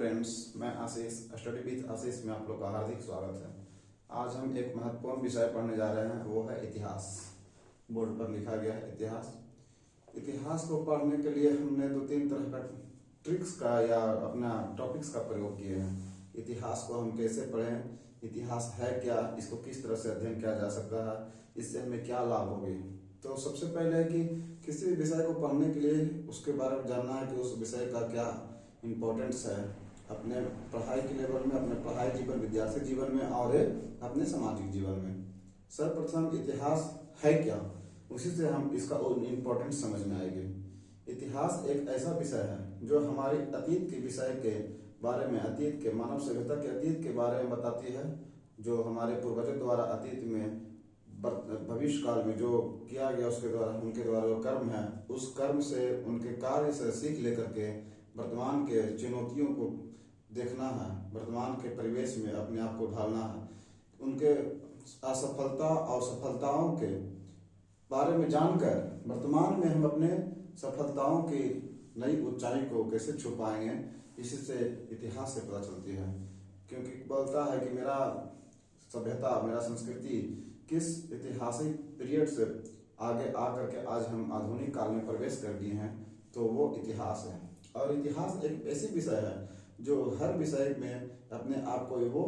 Friends, मैं आशीष study with आशीष में आप लोग का हार्दिक स्वागत है। आज हम एक महत्वपूर्ण विषय पढ़ने जा रहे हैं, वो है इतिहास। बोर्ड पर लिखा गया है इतिहास। इतिहास को पढ़ने के लिए हमने 2-3 तरह का ट्रिक्स का या अपना टॉपिक्स का प्रयोग किए हैं। इतिहास को हम कैसे पढ़ें, इतिहास है क्या, इसको किस तरह से अध्ययन किया जा सकता है, इससे हमें क्या लाभ होंगे। तो सबसे पहले है कि किसी भी विषय को पढ़ने के लिए उसके बारे में जानना है कि उस विषय का क्या इम्पोर्टेंस है अपने पढ़ाई के लेवल में, अपने पढ़ाई जीवन, विद्यार्थी जीवन में और अपने सामाजिक जीवन में। सर्वप्रथम इतिहास है क्या, उसी से हम इसका इम्पोर्टेंस समझ में आएगी। इतिहास एक ऐसा विषय है जो हमारी अतीत के विषय के बारे में, अतीत के मानव सभ्यता के अतीत के बारे में बताती है, जो हमारे पूर्वजों द्वारा अतीत में भविष्य काल में जो किया गया उसके द्वारा, उनके द्वारा जो कर्म है, उस कर्म से, उनके कार्य से सीख लेकर के वर्तमान के चुनौतियों को देखना है, वर्तमान के परिवेश में अपने आप को ढालना है, उनके असफलता और सफलताओं के बारे में जानकर वर्तमान में हम अपने सफलताओं की नई ऊंचाई को कैसे छू पाएंगे, इसी से इतिहास से पता चलती है। क्योंकि बोलता है कि मेरा सभ्यता, मेरा संस्कृति किस ऐतिहासिक पीरियड से आगे आकर के आज हम आधुनिक काल में प्रवेश कर दिए हैं, तो वो इतिहास है। और इतिहास एक ऐसी विषय है जो हर विषय में अपने आप को वो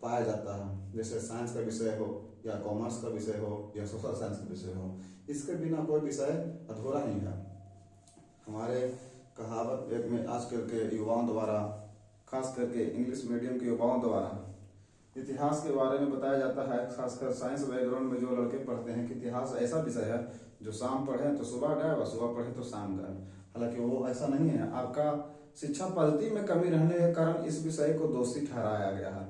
पाया जाता है। जैसे साइंस का विषय हो या कॉमर्स का विषय हो या सोशल साइंस का विषय हो, इसके बिना कोई विषय अधूरा नहीं है। हमारे कहावत एक में आजकल के युवाओं द्वारा, खास करके इंग्लिश मीडियम के युवाओं द्वारा इतिहास के बारे में बताया जाता है। खासकर साइंस बैकग्राउंड में जो लड़के पढ़ते हैं कि इतिहास ऐसा विषय है जो शाम पढ़े तो सुबह गए व सुबह पढ़े तो शाम गए। हालांकि वो ऐसा नहीं है। आपका शिक्षा पद्धति में कमी रहने के कारण इस विषय को दोषी ठहराया गया है।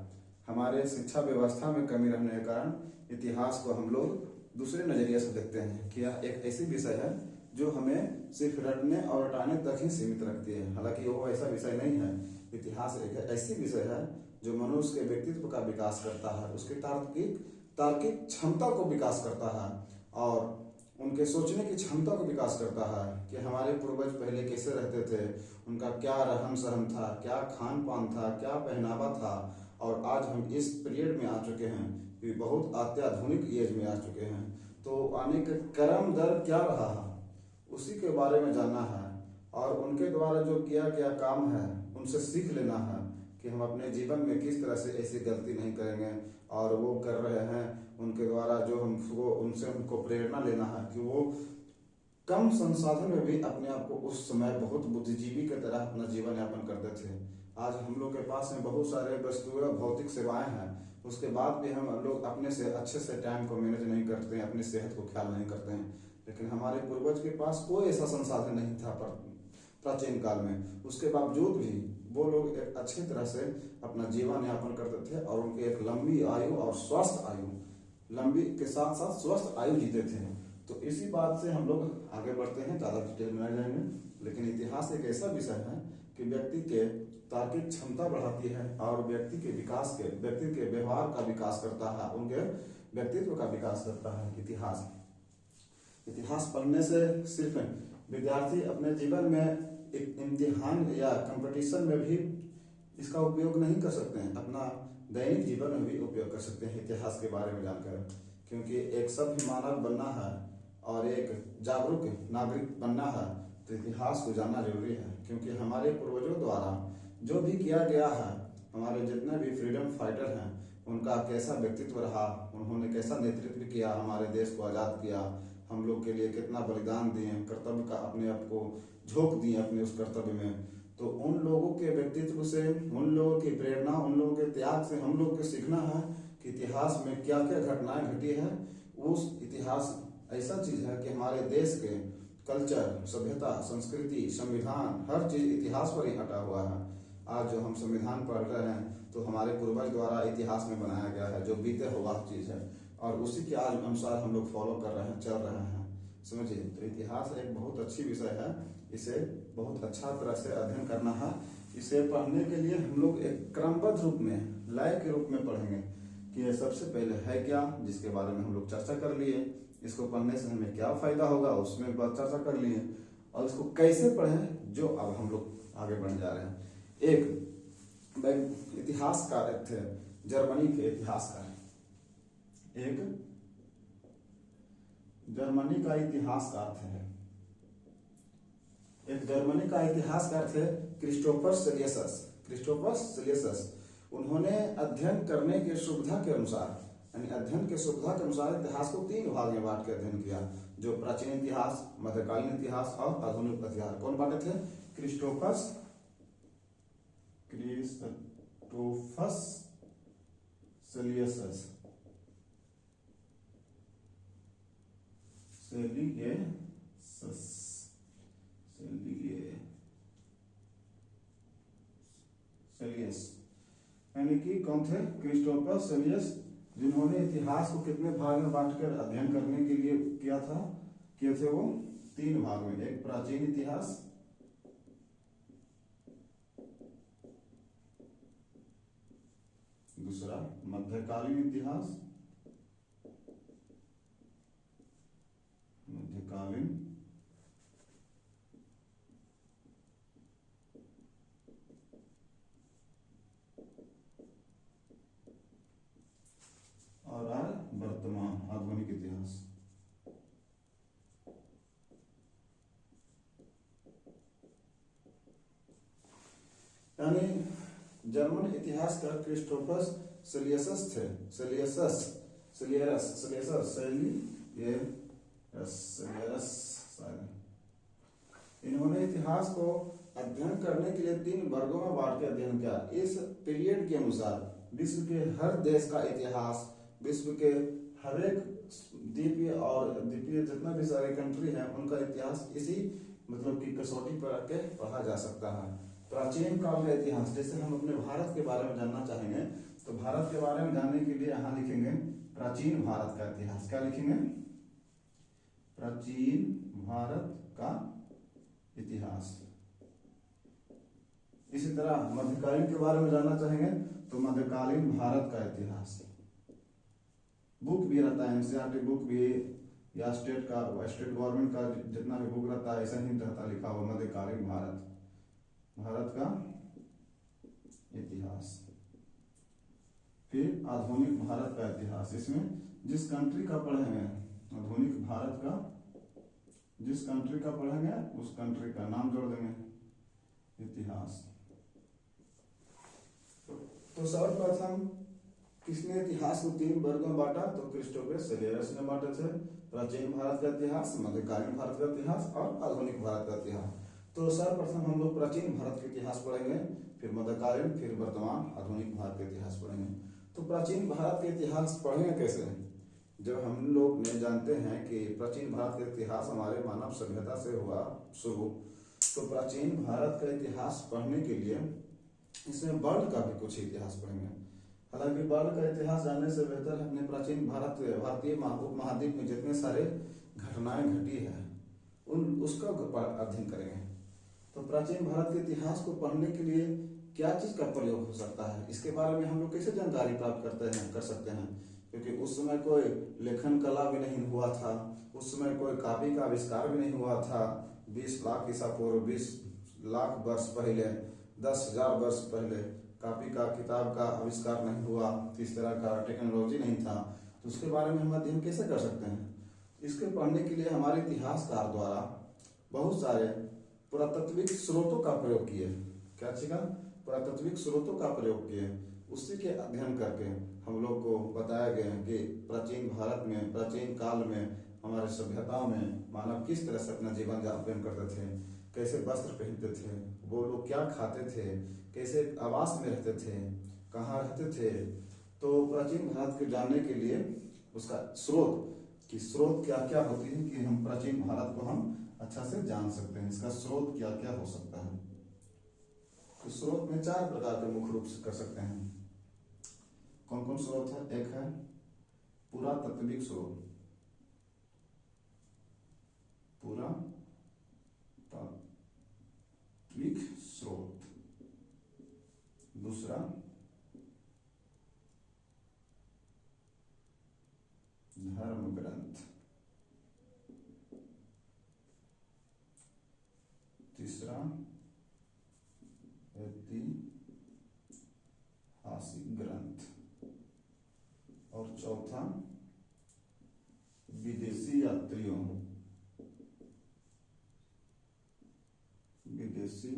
हमारे शिक्षा व्यवस्था में कमी रहने के कारण इतिहास को हम लोग दूसरे नजरिए से देखते हैं कि यह एक ऐसी विषय है जो हमें सिर्फ रटने और रटाने तक ही सीमित रखती है। हालांकि वो ऐसा विषय नहीं है। इतिहास एक ऐसी विषय है जो मनुष्य के व्यक्तित्व का विकास करता है, उसकी तार्किक क्षमता को विकास करता है और उनके सोचने की क्षमता को विकास करता है कि हमारे पूर्वज पहले कैसे रहते थे, उनका क्या रहन सहन था, क्या खान पान था, क्या पहनावा था, और आज हम इस पीरियड में आ चुके हैं कि बहुत अत्याधुनिक एज में आ चुके हैं। तो आने के क्रम दर क्या रहा है, उसी के बारे में जानना है और उनके द्वारा जो किया गया काम है उनसे सीख लेना है कि हम अपने जीवन में किस तरह से ऐसी गलती नहीं करेंगे। और वो कर रहे हैं, उनके द्वारा जो हमको, उनसे हमको प्रेरणा लेना है कि वो कम संसाधन में भी अपने आप को उस समय बहुत बुद्धिजीवी की तरह अपना जीवन यापन करते थे। आज हम लोग के पास में बहुत सारे वस्तुएं, भौतिक सेवाएं हैं, उसके बाद भी हम लोग अपने से अच्छे से टाइम को मैनेज नहीं करते हैं, अपनी सेहत को ख्याल नहीं करते हैं। लेकिन हमारे पूर्वज के पास कोई ऐसा संसाधन नहीं था प्राचीन काल में। उसके बावजूद भी वो लोग एक अच्छी तरह से अपना जीवन यापन करते थे और उनकी एक लंबी आयु और स्वस्थ आयु, लंबी के साथ साथ स्वस्थ आयु जीते थे। तो इसी बात से हम लोग आगे बढ़ते हैं, ज़्यादा डिटेल में नहीं जाएंगे। लेकिन इतिहास एक ऐसा विषय है कि व्यक्ति के तार्किक क्षमता बढ़ाती है और व्यक्ति के विकास के, व्यक्ति के व्यवहार का विकास करता है, उनके व्यक्तित्व का विकास करता है इतिहास पढ़ने से सिर्फ विद्यार्थी अपने जीवन में एक इम्तिहान या कंपटीशन में भी इसका उपयोग नहीं कर सकते हैं, अपना दैनिक जीवन में भी उपयोग कर सकते हैं इतिहास के बारे में जानकर। क्योंकि एक सभ्य मानव बनना है और एक जागरूक नागरिक बनना है तो इतिहास को जानना जरूरी है। क्योंकि हमारे पूर्वजों द्वारा जो भी किया गया है, हमारे जितने भी फ्रीडम फाइटर हैं, उनका कैसा व्यक्तित्व रहा, उन्होंने कैसा नेतृत्व किया, हमारे देश को आज़ाद किया, हम लोग के लिए कितना बलिदान दिए, कर्तव्य का अपने आप को झोंक दिए अपने उस कर्तव्य में। तो उन लोगों के व्यक्तित्व से, उन लोगों की प्रेरणा, उन लोगों के त्याग से हम लोग को सीखना है कि इतिहास में क्या क्या घटनाएं घटी है। उस इतिहास ऐसा चीज है कि हमारे देश के कल्चर, सभ्यता, संस्कृति, संविधान, हर चीज इतिहास पर ही हटा हुआ है। आज जो हम संविधान पढ़ रहे हैं तो हमारे पूर्वज द्वारा इतिहास में बनाया गया है, जो बीते हुआ चीज है और उसी के आज अनुसार हम लोग फॉलो कर रहे हैं, चल रहे हैं, समझिए। तो इतिहास एक बहुत अच्छी विषय है, इसे बहुत अच्छा तरह से अध्ययन करना है। इसे पढ़ने के लिए हम लोग एक क्रमबद्ध रूप में, लय के रूप में पढ़ेंगे कि ये सबसे पहले है क्या, जिसके बारे में हम लोग चर्चा कर लिए। इसको पढ़ने से हमें क्या फायदा होगा उसमें चर्चा कर लिए, और इसको कैसे पढ़ें जो अब हम लोग आगे बढ़ने जा रहे हैं। एक इतिहासकार थे, जर्मनी के इतिहासकार। एक जर्मनी का इतिहासकार थे, एक जर्मनी का इतिहासकार थे क्रिस्टोफर सेलियस। क्रिस्टोफर सेलियस उन्होंने अध्ययन करने के सुविधा के अनुसार, यानी अध्ययन के सुविधा के अनुसार इतिहास को 3 भाग में बांट के अध्ययन किया, जो प्राचीन इतिहास, मध्यकालीन इतिहास और आधुनिक इतिहास। कौन बांटे थे? क्रिस्टोफर सेलियस। यानी कि कौन थे? क्रिस्टोफर सेलियस, जिन्होंने इतिहास को कितने भाग में बांटकर अध्ययन करने के लिए किया था, किए थे वो 3 भाग में। एक प्राचीन इतिहास, दूसरा मध्यकालीन इतिहास, और वर्तमान आधुनिक इतिहास। यानी जर्मन इतिहासकार क्रिस्टोफर सेलियस थे। इन्होंने इतिहास को अध्ययन करने के लिए 3 वर्गों में बांट के अध्ययन किया। इस पीरियड के अनुसार विश्व के हर देश का इतिहास, विश्व के हर एक द्वीपीय जितना भी सारे कंट्री है उनका इतिहास इसी मतलब की कसौटी पर रख के पढ़ा जा सकता है। प्राचीन काल का इतिहास, जैसे हम अपने भारत के बारे में जानना चाहेंगे तो भारत के बारे में जानने के लिए यहाँ लिखेंगे प्राचीन भारत का इतिहास। क्या लिखेंगे? प्राचीन भारत का इतिहास। इसी तरह मध्यकालीन के बारे में जानना चाहेंगे तो मध्यकालीन भारत का इतिहास। बुक भी रहता है, एनसीईआरटी बुक भी, या स्टेट गवर्नमेंट का जितना भी बुक रहता है ऐसा ही रहता लिखा हुआ मध्यकालीन भारत का इतिहास। फिर आधुनिक भारत का इतिहास, इसमें जिस कंट्री का पढ़ेंगे, आधुनिक भारत का जिस कंट्री का पढ़ेंगे उस कंट्री का नाम जोड़ देंगे इतिहास। तो सर्वप्रथम किसने इतिहास को 3 वर्गों में बांटा? तो क्रिस्टोफर सेलियस ने बांटे थे। प्राचीन भारत का इतिहास, मध्यकालीन भारत का इतिहास और आधुनिक भारत का इतिहास। तो सर्वप्रथम हम लोग प्राचीन भारत के इतिहास पढ़ेंगे, फिर मध्यकालीन, फिर वर्तमान आधुनिक भारत के इतिहास पढ़ेंगे। तो प्राचीन भारत के इतिहास पढ़ेंगे कैसे? जब हम लोग ने जानते हैं कि प्राचीन भारत का इतिहास हमारे मानव सभ्यता से हुआ शुरू, तो प्राचीन भारत का इतिहास पढ़ने के लिए इसमें वर्ल्ड का भी कुछ इतिहास पढ़ेंगे। हालांकि वर्ल्ड का इतिहास जानने से बेहतर है अपने प्राचीन भारतीय उपमहाद्वीप में जितने सारे घटनाएं घटी है उसका अध्ययन करेंगे। तो प्राचीन भारत के इतिहास को पढ़ने के लिए क्या चीज का प्रयोग हो सकता है, इसके बारे में हम लोग कैसे जानकारी प्राप्त कर सकते हैं? क्योंकि उस समय कोई लेखन कला भी नहीं हुआ था, उस समय कोई कापी का आविष्कार भी नहीं हुआ था। 20 लाख ईसा पूर्व, 20 लाख वर्ष पहले, 10,000 वर्ष पहले कापी का, किताब का आविष्कार नहीं हुआ, इस तरह का टेक्नोलॉजी नहीं था। तो उसके बारे में हम अध्ययन कैसे कर सकते हैं? इसके पढ़ने के लिए हमारे इतिहासकार द्वारा बहुत सारे पुरातात्विक स्रोतों का प्रयोग किए। क्या चीज का? पुरातात्विक स्रोतों का प्रयोग किए। उसी के अध्ययन करके हम लोग को बताया गया कि प्राचीन भारत में, प्राचीन काल में हमारे सभ्यताओं में मानव किस तरह से अपना जीवन यापन करते थे, कैसे वस्त्र पहनते थे, वो लोग क्या खाते थे, कैसे आवास में रहते थे, कहाँ रहते थे। तो प्राचीन भारत को जानने के लिए उसका स्रोत क्या क्या होती है कि हम प्राचीन भारत को हम अच्छा से जान सकते हैं, इसका स्रोत क्या क्या हो सकता है। तो स्रोत में 4 प्रकार के मुख्य रूप से कर सकते हैं। कौन कौन स्रोत है? एक है पुरातात्विक स्रोत, दूसरा धर्म ग्रंथ, तीसरा विदेशी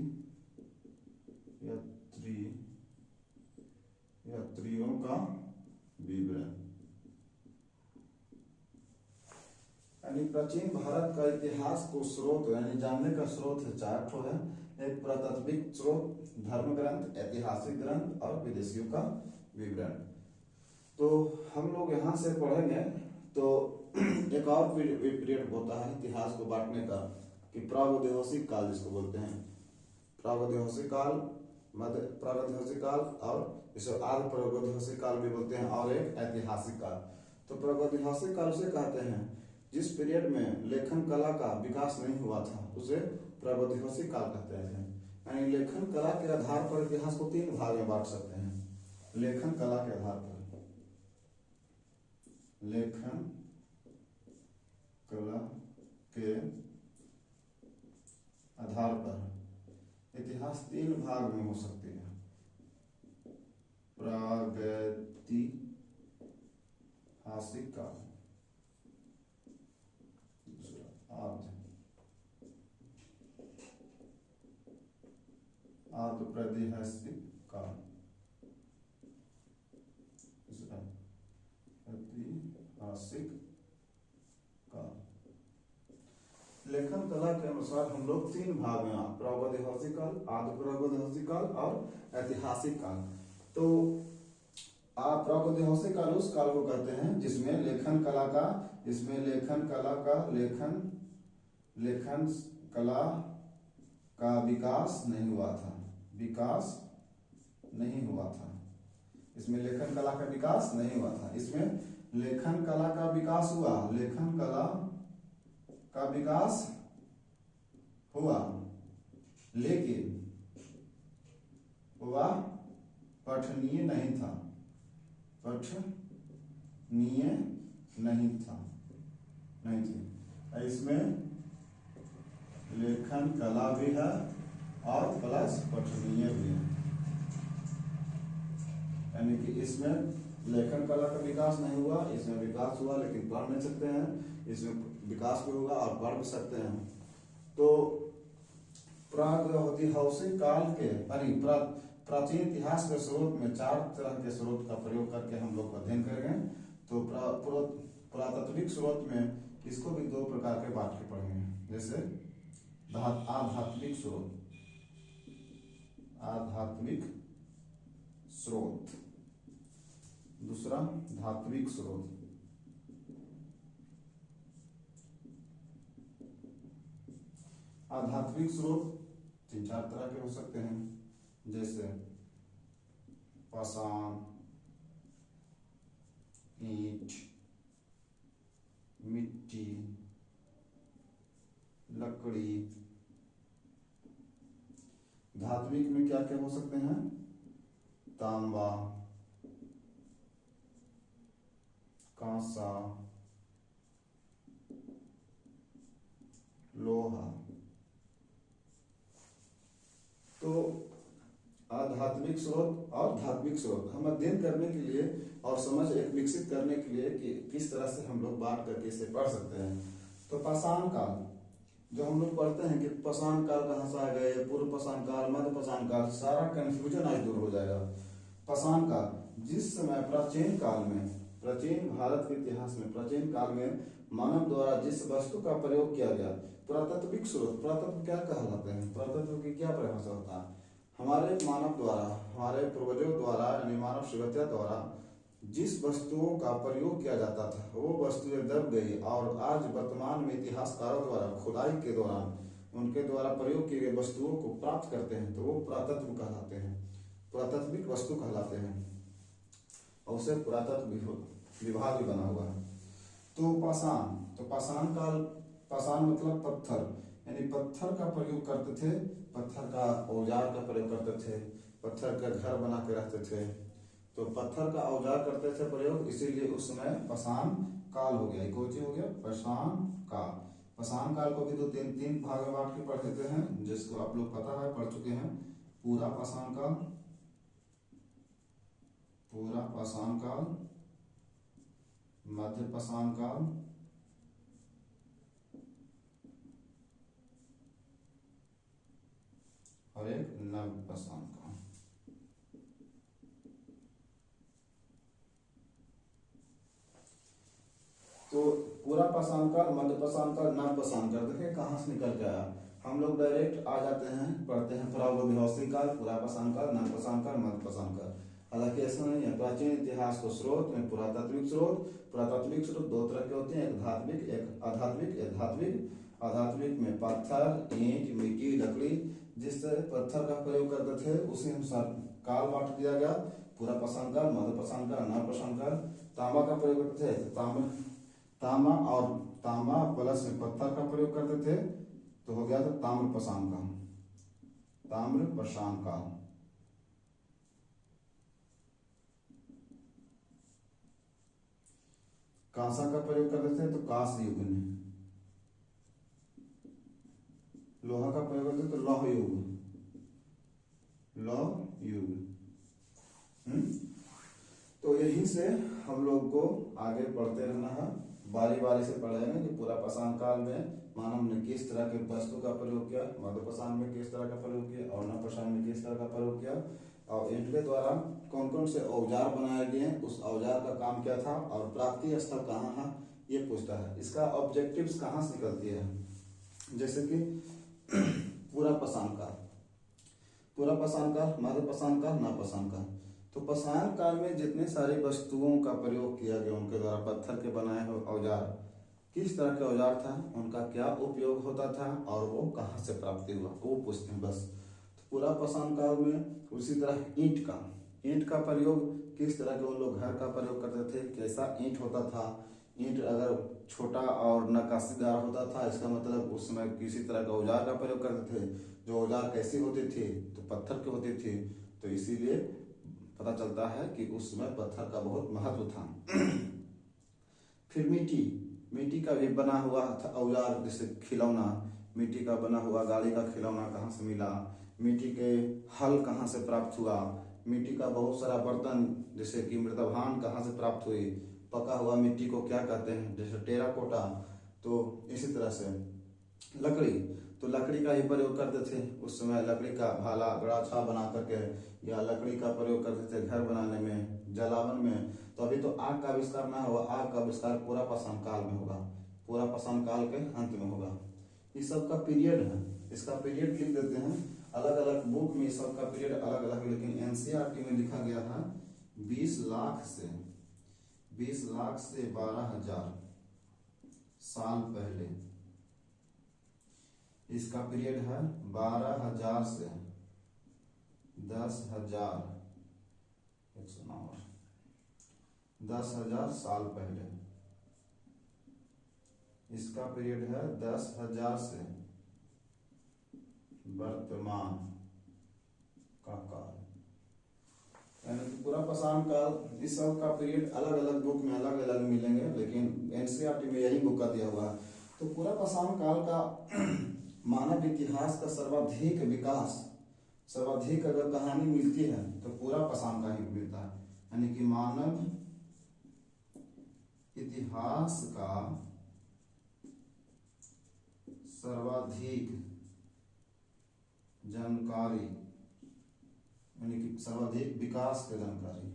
यात्रियों का विवरण। यानी प्राचीन भारत का इतिहास को स्रोत यानी जानने का स्रोत है चार ठो है। एक पुरातात्विक स्रोत, धर्म ग्रंथ, ऐतिहासिक ग्रंथ और विदेशियों का विवरण। तो हम लोग यहाँ से पढ़ेंगे तो एक और पीरियड होता है इतिहास को बांटने का कि प्रागैतिहासिक काल जिसको बोलते हैं, प्रागैतिहासिक काल, मध्य प्रागैतिहासिक काल और इसे आर्य प्रागैतिहासिक काल भी बोलते हैं, और एक ऐतिहासिक काल। तो प्रागैतिहासिक काल उसे कहते हैं जिस पीरियड में लेखन कला का विकास नहीं हुआ था उसे प्रागैतिहासिक काल कहते हैं। यानी लेखन कला के आधार पर इतिहास को तीन भाग में बांट सकते हैं। लेखन कला के आधार पर, लेखन कला के आधार पर इतिहास तीन भाग में हो सकती है। प्रागैतिहासिक काल, आर्य प्रागैतिहासिक काल, ऐतिहासिक काल। लेखन कला के अनुसार हम लोग तीन भाग में प्रागैतिहासिक काल, आर्य प्रागैतिहासिक काल और ऐतिहासिक काल। तो प्रागैतिहासिक काल उस काल को कहते हैं जिसमें लेखन कला का विकास नहीं हुआ था, इसमें लेखन कला का विकास नहीं हुआ था। इसमें लेखन कला का विकास हुआ, लेखन कला का विकास हुआ, लेकिन वह पठनीय नहीं था, नहीं थी। इसमें लेखन कला भी है और प्लस पठनीय भी है। यानी कि इसमें लेखन कला का विकास नहीं हुआ, इसमें विकास हुआ लेकिन पढ़ नहीं सकते हैं, इसमें विकास भी होगा और पढ़ भी सकते हैं। तो प्रागैतिहासिक काल के प्राचीन इतिहास के स्रोत में चार तरह के स्रोत का प्रयोग करके हम लोग अध्ययन करेंगे। तो पुरातात्विक स्रोत में इसको भी दो प्रकार के बांट के पढ़ेंगे, जैसे आध्यात्मिक स्रोत, दूसरा धात्विक स्रोत। आध्यात्मिक स्रोत तीन चार तरह के हो सकते हैं, जैसे पाषाण, ईंट, मिट्टी, लकड़ी। धात्विक में क्या क्या हो सकते हैं? तांबा, कांसा, लोहा। तो आध्यात्मिक स्रोत और धात्विक स्रोत हम अध्ययन करने के लिए और समझ एक विकसित करने के लिए कि किस तरह से हम लोग बात करके इसे पढ़ सकते हैं। तो पाषाण काल जो हम लोग पढ़ते हैं कि पाषाण काल कहाँ से आ गए, पूर्व पाषाण काल, मध्य पाषाण काल, सारा कंफ्यूजन आज दूर हो जाएगा। पाषाण काल जिस समय प्राचीन काल में, प्राचीन भारत के इतिहास में प्राचीन काल में मानव द्वारा जिस वस्तु का प्रयोग किया गया। पुरातात्विक स्रोत, पुरातत्व क्या कहलाते हैं, पुरातत्व की क्या परिभाषा होता है? हमारे मानव द्वारा, हमारे पूर्वजों द्वारा यानी मानव सभ्यता द्वारा जिस वस्तुओं का प्रयोग किया जाता था वो वस्तुएं दब गई और आज वर्तमान में इतिहासकारों द्वारा खुदाई के दौरान उनके द्वारा प्रयोग की गई वस्तुओं को प्राप्त करते हैं तो वो पुरातत्व कहलाते हैं, पुरातात्विक वस्तु कहलाते हैं और उसे पुरातत्व विभाग भी बना हुआ है। तो पाषाण काल, पाषाण मतलब पत्थर, यानी पत्थर का प्रयोग करते थे, पत्थर का औजार का प्रयोग करते थे, पत्थर का घर बना के रखते थे, तो पत्थर का औजार करते थे प्रयोग, इसीलिए उस समय पाषाण काल हो गया। कौन सी हो गया? पाषाण काल। पाषाण काल को भी दो तीन भाग में बांट के पढ़ देते हैं, जिसको आप लोग पता है, पढ़ चुके हैं। पूरा पाषाण काल, मध्य पाषाण काल, नवपाषाण काल। तो पूरा पाषाण काल, मध्यपाषाण काल, नवपाषाण काल, देखिए कहाँ से निकल के आया। हम लोग डायरेक्ट आ जाते हैं, पढ़ते हैं प्रागैतिहासिक काल, पूरा पाषाण काल, नवपाषाण काल, मध्यपाषाण काल। हालांकि ऐसा नहीं है। प्राचीन इतिहास को स्रोत में पुरातात्विक स्रोत, पुरातात्विक स्रोत दो तरह के होते हैं, एक धात्विक एक आध्यात्मिक। एक धात्विक, आध्यात्मिक में पत्थर, ईंट, मिट्टी, लकड़ी, जिस तरह पत्थर का प्रयोग करते थे उसी अनुसार काल बांट दिया गया। पूरा पाषाण काल, मध्यपाषाण काल, नवपाषाण काल। तांबा का प्रयोग करते थे, तांबा प्लस में पत्थर का प्रयोग करते थे, तो हो गया था ताम्रपाषाण काल, ताम्रपाषाण काल। कांसा का प्रयोग करते थे तो कांस्य युग में, लोहा का प्रयोग करते थे तो लौह युग, लौह युग। तो यहीं से हम लोग को आगे पढ़ते रहना है, बारी बारी से पढ़ेंगे कि पूरा पाषाण काल में मानव ने किस तरह के वस्तु का प्रयोग किया, मध्यपाषाण में किस तरह का प्रयोग किया और नवपाषाण में किस तरह का प्रयोग किया, और इनके द्वारा कौन कौन से औजार बनाए गए, उस औजार का काम क्या था और प्राप्ति स्थल कहाँ है, ये पूछता है। इसका ऑब्जेक्टिव्स कहाँ से निकलती है, जैसे कि पूरा पाषाण काल, पूरा पाषाण काल, मध्यपाषाण काल, नवपाषाण काल। तो पाषाण काल में जितने सारी वस्तुओं का प्रयोग किया गया उनके द्वारा, पत्थर के बनाए हुए औजार, किस तरह के औजार था, उनका क्या उपयोग होता था और वो कहाँ से प्राप्ति हुआ, वो पूछते हैं बस। तो पूरा पाषाण काल में उसी तरह ईंट का प्रयोग किस तरह के उन लोग घर का प्रयोग करते थे, कैसा ईंट होता था। ईंट अगर छोटा और नक्काशीदार होता था, इसका मतलब उस समय किसी तरह का औजार का प्रयोग करते थे। जो औजार कैसी होती थी, तो पत्थर की होती थी, तो इसीलिए पता चलता है कि उस समय पत्थर का बहुत महत्व था। फिर मिट्टी का भी बना हुआ औजार, जैसे खिलौना, मिट्टी का बना हुआ गाड़ी का खिलौना कहाँ से मिला, मिट्टी के हल कहाँ से प्राप्त हुआ, मिट्टी का बहुत सारा बर्तन जैसे कि मृदभान कहाँ से प्राप्त हुई, पका हुआ मिट्टी को क्या कहते हैं, जैसे टेराकोटा। तो इसी तरह से लकड़ी, तो लकड़ी का ही प्रयोग करते थे उस समय, लकड़ी का भाला गड़ाछा बना करके, या लकड़ी का प्रयोग करते थे घर बनाने में, जलावन में। तो अभी तो आग का आविष्कार ना हुआ, आग का आविष्कार पूरा पाषाण काल में होगा, पूरा पाषाण काल के अंत में होगा। इस सब का पीरियड है, इसका पीरियड लिख देते हैं। अलग अलग बुक में इस सब का पीरियड अलग अलग है, लेकिन एनसीईआरटी में लिखा गया था 20 लाख से 12,000 साल पहले। इसका पीरियड है 12,000 से 10,000, 10,000 साल पहले। इसका पीरियड है 10,000 से वर्तमान का काल, यानी पूरा पाषाण काल। इस सब का पीरियड अलग अलग बुक में अलग अलग मिलेंगे, लेकिन एनसीईआरटी में यही बुक का दिया हुआ है। तो पूरा पाषाण काल का मानव इतिहास का सर्वाधिक विकास, सर्वाधिक अगर कहानी मिलती है तो पूरा पाषाण का ही मिलता है, यानी कि मानव इतिहास का सर्वाधिक जानकारी, यानी कि सर्वाधिक विकास की जानकारी,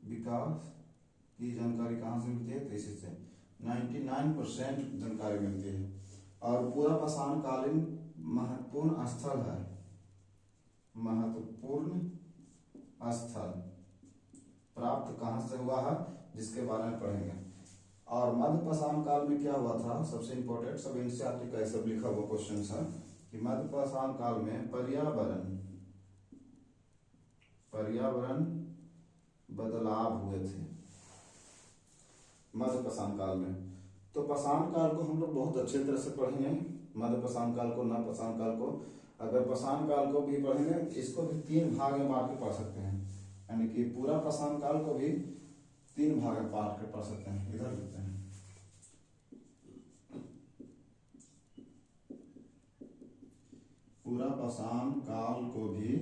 विकास की जानकारी कहाँ से मिलती है, तो इसी से 99% जानकारी मिलती है। और पूरा पाषाण कालीन महत्वपूर्ण स्थल है, महत्वपूर्ण स्थल प्राप्त कहाँ से हुआ है, जिसके बारे में पढ़ेंगे। और मध्य पाषाण काल में क्या हुआ था, सबसे इंपॉर्टेंट, सब एनसीईआरटी का सब लिखा हुआ क्वेश्चन है कि मध्य पाषाण काल में पर्यावरण बदलाव हुए थे मध्य पाषाण काल में। तो पाषाण काल को हम लोग बहुत अच्छे तरह से पढ़ेंगे, मध्य पाषाण काल को, नव पाषाण काल को। अगर पाषाण काल को भी पढ़ेंगे, इसको भी 3 भाग में बांट के पढ़ सकते हैं, यानी कि पूरा पाषाण काल को भी 3 भाग में बांट के पढ़ सकते हैं। इधर लिखते हैं, पूरा पाषाण काल को भी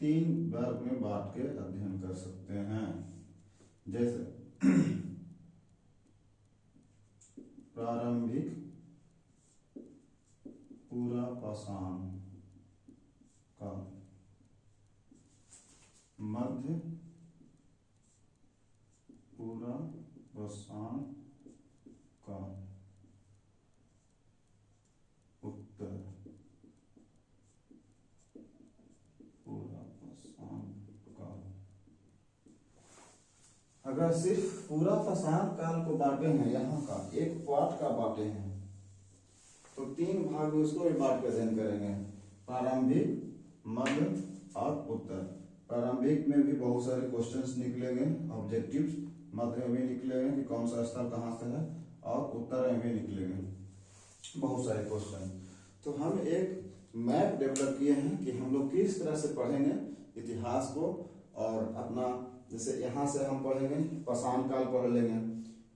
3 वर्ग में बांट के अध्ययन कर सकते हैं, जैसे प्रारंभिक पूरा पाषाण काल, मध्य पूर्वावसान काल, उत्तर पूर्वावसान काल। अगर सिर्फ पूर्वावसान काल को बांटे हैं, यहाँ का एक पार्ट का बांटे हैं, तो 3 भाग में उसको भी बांट कर अध्ययन करेंगे, प्रारंभिक, मध्य और उत्तर। प्रारंभिक में भी बहुत सारे क्वेश्चंस निकलेंगे, ऑब्जेक्टिव्स, मध्य में भी निकलेंगे कि कौन सा स्थल कहाँ से है, और उत्तर में भी निकलेंगे बहुत सारे क्वेश्चन। तो हम एक मैप डेवलप किए हैं कि हम लोग किस तरह से पढ़ेंगे इतिहास को, और अपना जैसे यहाँ से हम पढ़ेंगे पाषाण काल पढ़ लेंगे,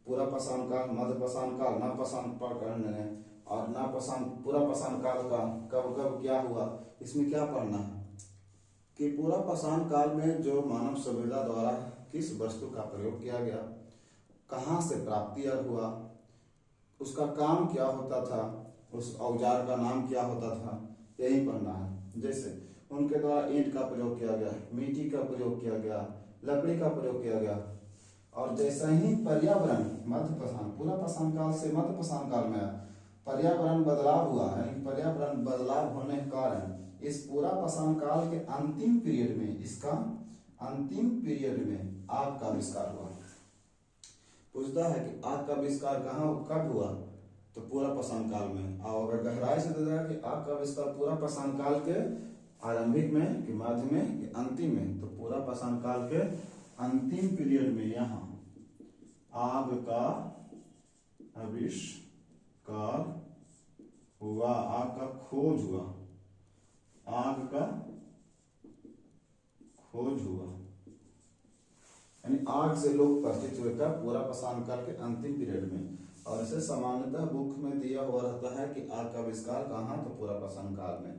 पूरा पाषाण काल, मध्य पाषाण काल, नव पाषाण काल पढ़ लेंगे, और नव पाषाण पूरा पाषाण काल का कब कब क्या हुआ, इसमें क्या पढ़ना है कि पूरा पाषाण काल में जो मानव सभ्यता द्वारा किस वस्तु का प्रयोग किया गया, कहाँ से प्राप्ति हुआ, उसका काम क्या होता था, उस औजार का नाम क्या होता था, यही पढ़ना है। जैसे उनके द्वारा ईंट का प्रयोग किया गया, मिट्टी का प्रयोग किया गया, लकड़ी का प्रयोग किया गया। और जैसा ही पर्यावरण मध्य पाषाण पूरा पाषाण काल से मध्य पाषाण काल में पर्यावरण बदलाव हुआ, यानी पर्यावरण बदलाव होने के कारण इस पूरा पाषाण काल के अंतिम पीरियड में, इसका अंतिम पीरियड में आग का आविष्कार हुआ। पूछता है कि आग का आविष्कार कहाँ कब हुआ, तो पूरा पाषाण काल में। और अगर गहराई से देखा कि आग का आविष्कार पूरा पाषाण काल के आरंभिक में कि मध्य में कि अंतिम में, तो पूरा पाषाण काल के अंतिम पीरियड में यहाँ आग का आविष्कार हुआ, आग का खोज हुआ, आग का खोज हुआ, यानी आग से लोग परिचित हुए का पूरा पाषाण काल के अंतिम पीरियड में। और इसे सामान्यतः बुक में दिया हुआ रहता है कि आग का आविष्कार कहाँ, तो पूरा पाषाण काल में।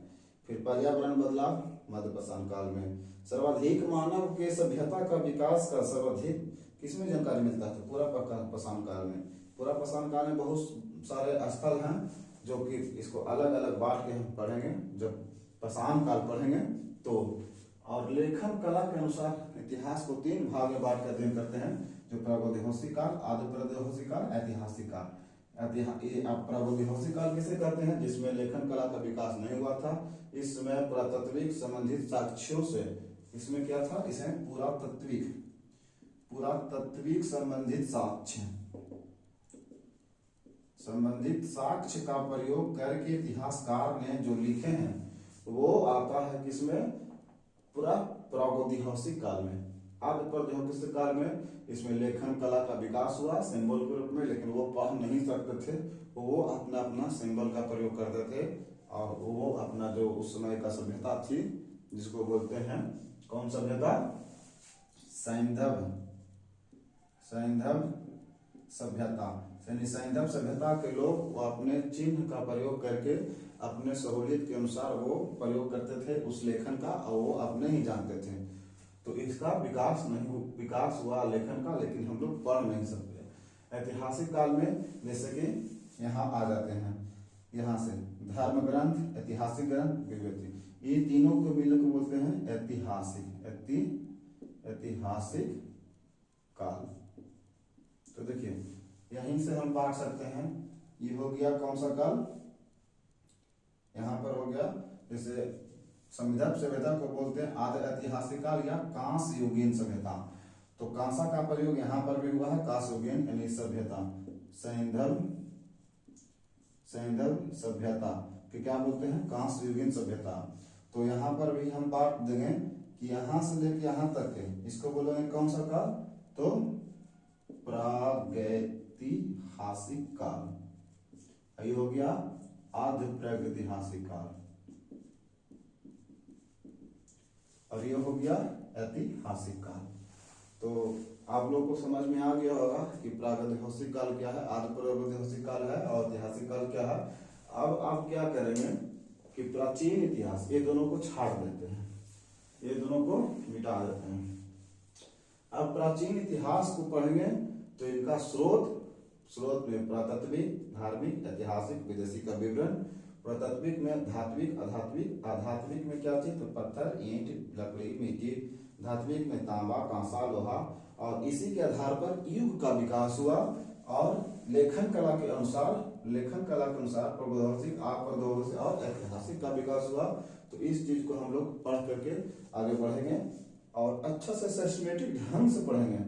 फिर पर्यावरण बदलाव मध्य पाषाण काल में। सर्वाधिक मानव के सभ्यता का विकास का सर्वाधिक किसमें जानकारी मिलता है, तो पूरा पाषाण काल में। पूरा पाषाण काल में बहुत सारे स्थल हैं जो कि इसको अलग अलग बांट के हम पढ़ेंगे जब पाषाण काल पढ़ेंगे तो। और लेखन कला के अनुसार इतिहास को 3 भाग में बांट कर अध्ययन करते हैं, जो प्रागैतिहासिक काल, आदि प्रागैतिहासिक काल, ऐतिहासिक काल। प्रागैतिहासिक काल किसे कहते हैं, जिसमें लेखन कला का विकास नहीं हुआ था। इस समय पुरातात्विक संबंधित साक्ष्यों से, इसमें क्या था, इसमें पुरातात्विक संबंधित साक्ष्य का प्रयोग करके इतिहासकार ने जो लिखे हैं वो आता है किसमें, पूरा प्रागैतिहासिक काल में। आदि प्रागैतिहासिक काल में इसमें लेखन कला का विकास हुआ सिंबल के रूप में, लेकिन वो पढ़ नहीं सकते थे, वो अपना अपना सिंबल का प्रयोग करते थे। और वो अपना जो उस समय का सभ्यता थी जिसको बोलते हैं कौन सभ्यता, सैंधव सभ्यता। यानी सैंधव सभ्यता के लोग वो अपने चिन्ह का प्रयोग करके अपने सहूलियत के अनुसार वो प्रयोग करते थे उस लेखन का, और वो अपने ही जानते थे। तो इसका विकास हुआ लेखन का, लेकिन हम लोग पढ़ नहीं सकते। ऐतिहासिक काल में जैसे कि यहाँ आ जाते हैं, यहाँ से धर्म ग्रंथ, ऐतिहासिक ग्रंथ, विभूति, ये तीनों को मिलकर बोलते हैं ऐतिहासिक काल। तो देखिए यहीं से हम बांट सकते हैं, ये हो गया कौन सा काल, यहाँ पर हो गया जैसे सैंधव सभ्यता को बोलते हैं आदि ऐतिहासिक काल या कांस्य युगीन सभ्यता। तो कांसा का प्रयोग यहाँ पर भी हुआ है, कांस्य युगीन यानी सभ्यता, सैंधव सभ्यता कि क्या बोलते हैं, कांस्य युगीन सभ्यता। तो यहाँ पर भी हम बात देंगे कि यहाँ से लेकर यहाँ तक के इसको बोलेंगे कौन सा काल, तो प्रागैतिहासिक काल। ये हो गया आदि प्रागैतिहासिक काल, और ये हो गया ऐतिहासिक काल। तो आप लोग को समझ में आ गया होगा कि प्रागैतिहासिक काल क्या है, आदि प्रागैतिहासिक काल है, और ऐतिहासिक काल क्या है। अब आप क्या करेंगे कि प्राचीन इतिहास, ये दोनों को छाड़ देते हैं, ये दोनों को मिटा देते हैं। अब प्राचीन इतिहास को पढ़ेंगे तो इनका स्रोत में पुरातात्विक, धार्मिक, ऐतिहासिक, विदेशी का विवरण, पुरातात्विक में धात्विक, आधात्विक, आधात्विक में क्या चीज? तो पत्थर, ईंट, लकड़ी, मिट्टी, धात्विक में तांबा, कांसा, लोहा। और इसी के आधार पर युग का विकास हुआ और लेखन कला के अनुसार प्रौद्योगिक, अप्रौद्योगिक और ऐतिहासिक का विकास हुआ। तो इस चीज को हम लोग पढ़ करके आगे बढ़ेंगे और अच्छा से सिस्टमेटिक ढंग से पढ़ेंगे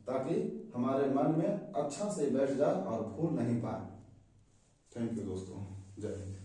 ताकि हमारे मन में अच्छा से बैठ जाए और भूल नहीं पाए। थैंक यू दोस्तों, जय हिंद।